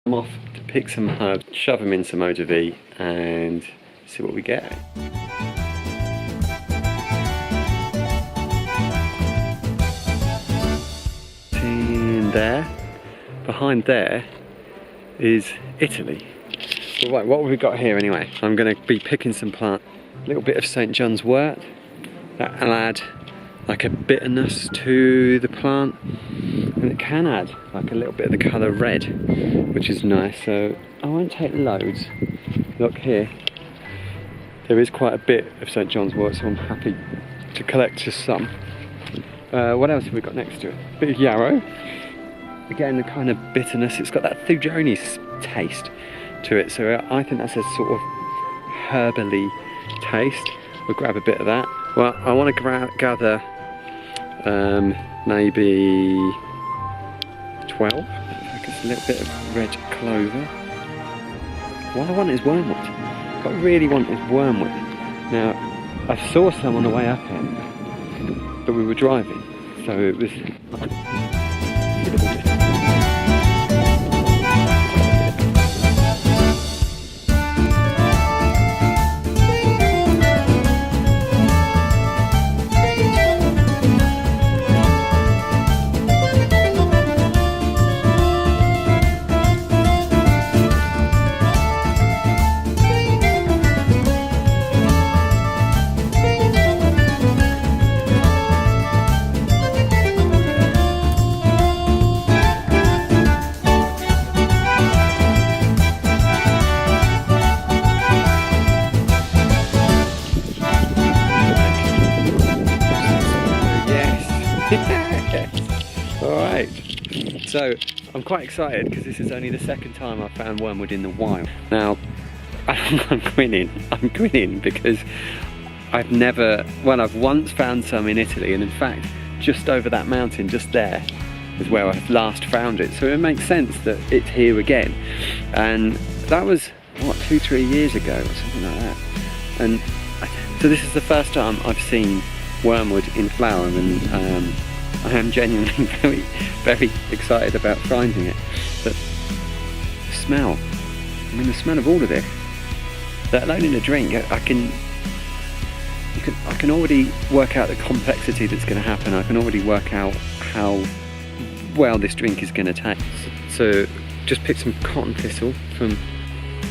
I'm off to pick some herbs, shove them in some eau de vie and see what we get. In there, behind there is Italy. So right, what have we got here anyway? I'm going to be picking some plant, a little bit of St. John's wort. That'll add like a bitterness to the plant, and it can add like a little bit of the colour red, which is nice. So I won't take loads. Look here, there is quite a bit of St. John's wort, so I'm happy to collect just some. What else have we got next to it? Bit of yarrow. Again, the kind of bitterness. It's got that Negronis taste to it, so I think that's a sort of herbally taste. We'll grab a bit of that. Well, I want to gather maybe 12. Like it's a little bit of red clover. What I want is wormwood. What I really want is wormwood. Now, I saw some on the way up here, but we were driving, so it was. Alright, so I'm quite excited because this is only the second time I've found wormwood in the wild. Now, I'm grinning because I've once found some in Italy, and in fact, just over that mountain, just there, is where I last found it. So it makes sense that it's here again. And that was, what, 2-3 years ago or something like that. And so this is the first time I've seen wormwood in flower, and I am genuinely very excited about finding it. But the smell, I mean the smell of all of this, let alone in a drink, I can already work out the complexity that's going to happen. I can already work out how well this drink is going to taste. So just pick some cotton thistle from,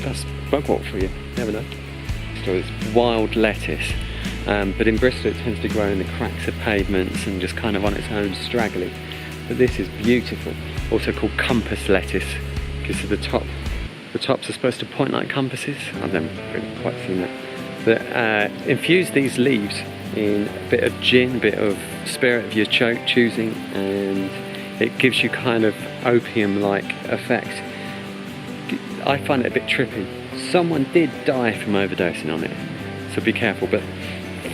that's bugwort for you, never know. So it's wild lettuce. But in Bristol it tends to grow in the cracks of pavements and just kind of on its own straggly. But this is beautiful. Also called compass lettuce, because the tops are supposed to point like compasses. I've never really quite seen that. But infuse these leaves in a bit of gin, a bit of spirit of your choosing, and it gives you kind of opium-like effect. I find it a bit trippy. Someone did die from overdosing on it, so be careful. But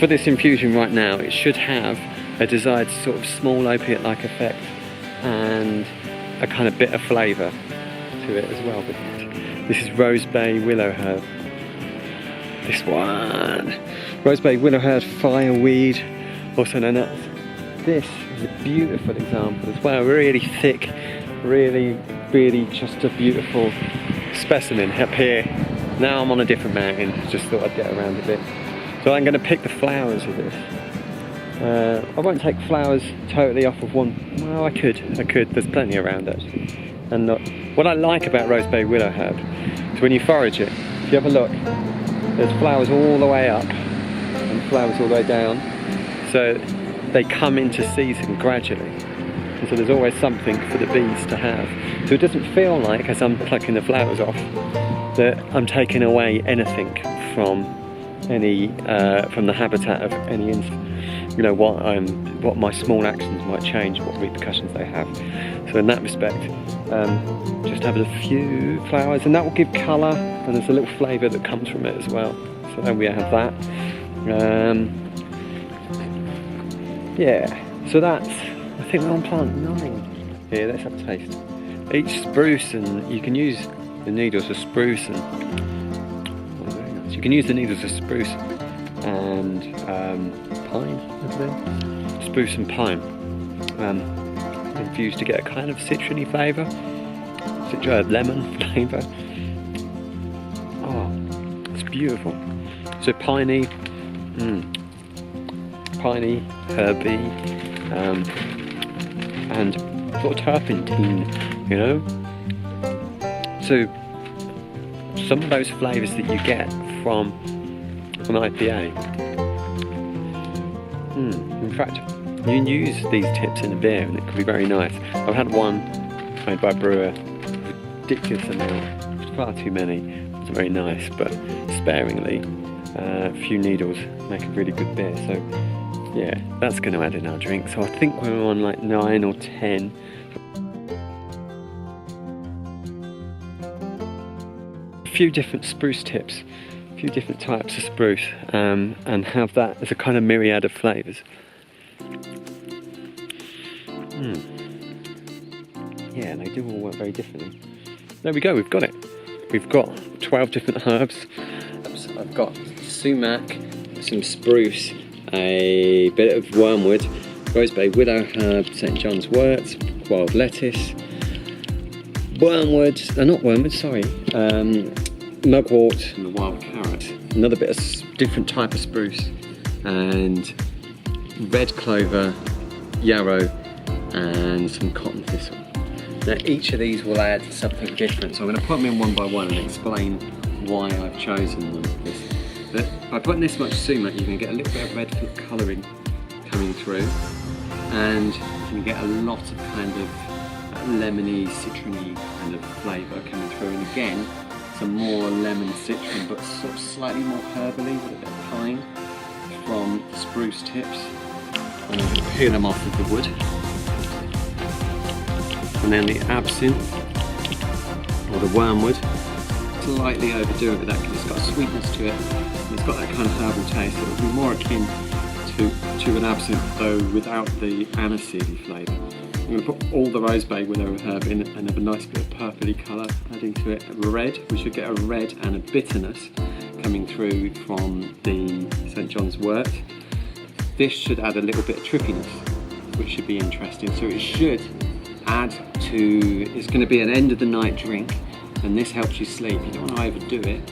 for this infusion right now, it should have a desired sort of small opiate-like effect and a kind of bitter flavour to it as well. But this is rose bay willow herb. This one, rose bay willow herb fireweed, also known as. This is a beautiful example as well. Really thick, really just a beautiful specimen up here. Now I'm on a different mountain. Just thought I'd get around a bit. So I'm going to pick the flowers of this. I won't take flowers totally off of one. Well, I could. There's plenty around actually. And what I like about rose bay willow herb is when you forage it, if you have a look, there's flowers all the way up and flowers all the way down. So they come into season gradually. And so there's always something for the bees to have. So it doesn't feel like, as I'm plucking the flowers off, that I'm taking away anything from from the habitat of any what my small actions might change, what repercussions they have. So in that respect, just have a few flowers, and that will give colour, and there's a little flavour that comes from it as well. So then we have that. Yeah, so that's, I think we're on plant 9. Here, let's have a taste. Each spruce, and you can use the needles of spruce and you can use the needles of spruce and pine over there. Spruce and pine infused to get a kind of citrusy flavour. lemon flavour. Oh, it's beautiful. So piney, herby, and sort of turpentine, you know. So some of those flavours that you get from an IPA. In fact, you can use these tips in a beer and it can be very nice. I've had one made by a brewer, ridiculous amount, far too many. It's very nice, but sparingly. A few needles make a really good beer. So yeah, that's going to add in our drink. So I think we're on like 9 or 10. A few different spruce tips, a few different types of spruce, and have that as a kind of myriad of flavours. Yeah, they do all work very differently. There we go, we've got it. We've got 12 different herbs. I've got sumac, some spruce, a bit of wormwood, rosebay, willow herb, St. John's wort, wild lettuce, mugwort, and the wild carrot. Another bit of different type of spruce, and red clover, yarrow, and some cotton thistle. Now each of these will add something different, so I'm going to put them in one by one and explain why I've chosen them. By putting this much sumac, you're going to get a little bit of red colouring coming through, and you can get a lot of kind of lemony, citrony kind of flavour coming through, and again some more lemon citron, but sort of slightly more herbally with a bit of pine from the spruce tips. I'm going to peel them off with the wood. And then the absinthe, or the wormwood. Slightly overdo it with that because it's got a sweetness to it. And it's got that kind of herbal taste. It would be more akin to an absinthe, though without the aniseedy flavour. I'm going to put all the rosebay willow herb in and have a nice bit of purpley colour adding to it. A red, we should get a red and a bitterness coming through from the St. John's wort. This should add a little bit of trippiness, which should be interesting. So it should add to, it's going to be an end of the night drink, and this helps you sleep. You don't want to overdo it.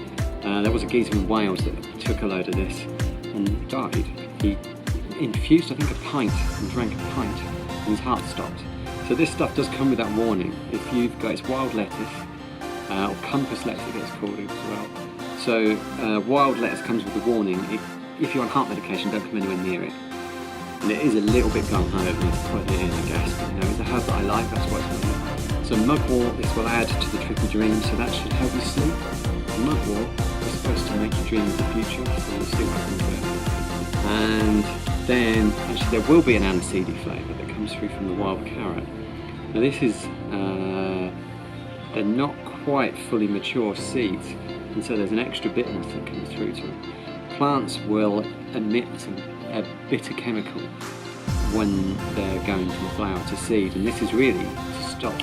There was a geezer in Wales that took a load of this and died. He infused, I think, a pint and drank a pint, and his heart stopped. So this stuff does come with that warning. If you've got, it's wild lettuce, or compass lettuce it gets called as well. So wild lettuce comes with a warning. If you're on heart medication, don't come anywhere near it. And it is a little bit gung-ho of me to put it in, I guess, but you know, it's a herb that I like, that's why it's on it. So mugwort, this will add to the trippy dream, so that should help you sleep. Mugwort is supposed to make you dream of the future, so you'll sleep right into it. And then, actually there will be an aniseedy flavour that comes through from the wild carrot. Now this is, they're not quite fully mature seeds, and so there's an extra bitterness that comes through to them. Plants will emit a bitter chemical when they're going from flower to seed, and this is really to stop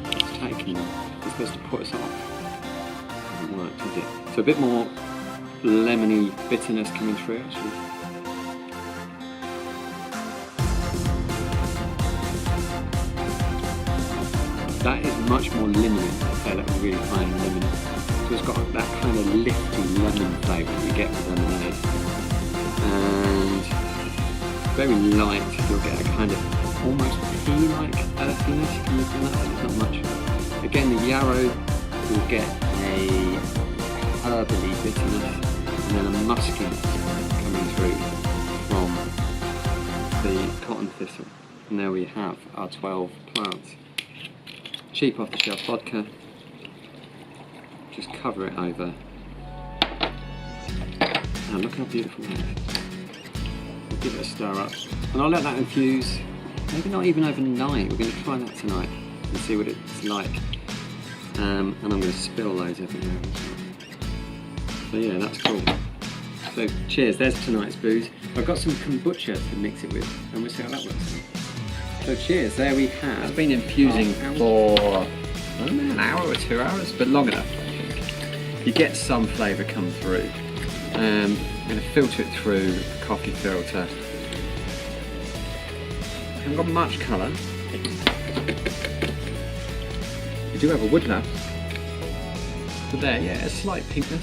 what's taking them. It's supposed to put us off. It hasn't worked, has it? So a bit more lemony bitterness coming through actually. That is much more lemony. Okay, that was really fine lemony. So it's got that kind of lifty lemon flavour that you get with lemonade. And very light, you'll get a kind of almost pea-like earthiness coming from that, but it's not much. Again, the yarrow will get a herbally bitterness and then a muskiness coming through from the cotton thistle. And there we have our 12 plants. Cheap off-the-shelf vodka. Just cover it over. And look how beautiful that is. We'll give it a stir up. And I'll let that infuse, maybe not even overnight. We're going to try that tonight and see what it's like. And I'm going to spill those everywhere. So yeah, that's cool. So cheers, there's tonight's booze. I've got some kombucha to mix it with, and we'll see how that works. So cheers, there we have. It's been infusing for an hour or 2 hours, but long enough, I think. You get some flavour come through. I'm going to filter it through a coffee filter. I haven't got much colour. We do have a woodland. But there, yeah, a slight pinkness.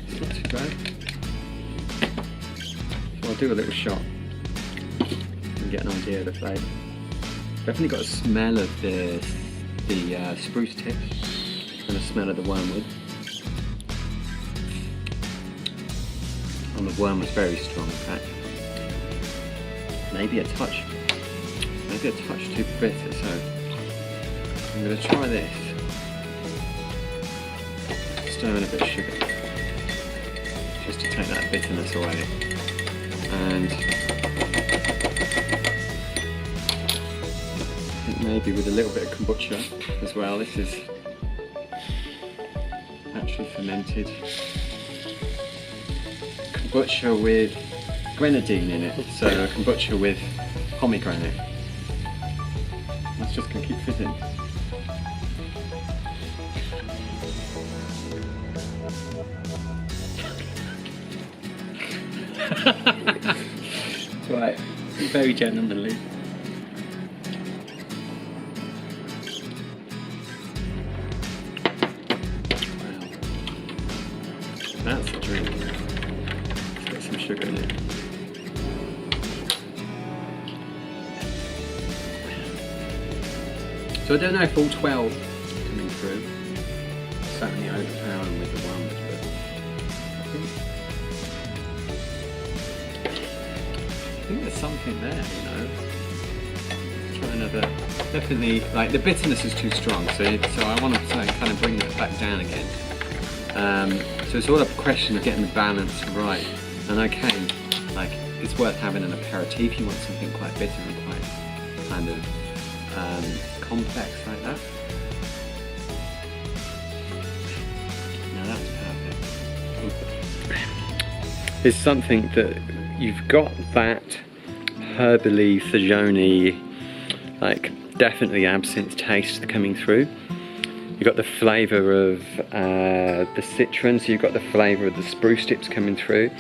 It's not too bad. So I'll do a little shot and get an idea of the flavour. Definitely got a smell of the spruce tips and a smell of the wormwood. And the wormwood's very strong, in fact. Maybe a touch too bitter, so I'm going to try this. Stir in a bit of sugar, just to take that bitterness away. And I think maybe with a little bit of kombucha as well. This is actually fermented kombucha with grenadine in it, so a kombucha with pomegranate. That's just going to keep fizzing. Right, very gentlemanly. Wow, that's a drink. Let's get some sugar in it. So I don't know if all 12 are coming through. Certainly overpowering with the wormwood, but I think there's something there, you know. Let's try another. Definitely, like the bitterness is too strong, so I want to kind of bring that back down again. So it's all a question of getting the balance right. And okay, like it's worth having an aperitif if you want something quite bitter and quite kind of complex like that. Now that's perfect. It's something that you've got that herbally, Sajoni, like definitely absinthe taste coming through. You've got the flavour of the citron, so you've got the flavour of the spruce tips coming through.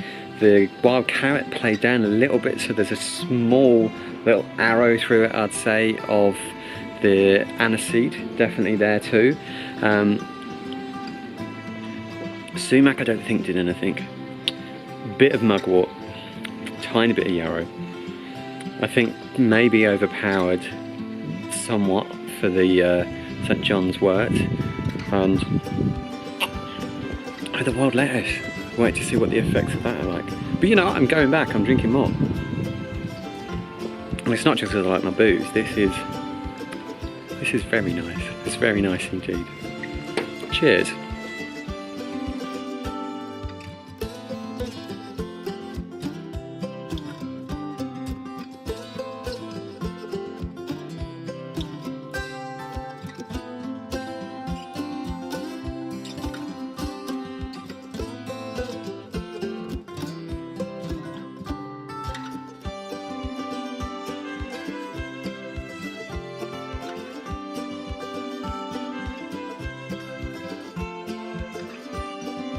The wild carrot played down a little bit, so there's a small little arrow through it, I'd say, of the aniseed, definitely there too. Sumac I don't think did anything. Bit of mugwort, tiny bit of yarrow. I think maybe overpowered somewhat for the St. John's wort. And the wild lettuce. Wait to see what the effects of that are like. But you know what, I'm going back, I'm drinking more. And it's not just because I like my booze, this is very nice. It's very nice indeed. Cheers.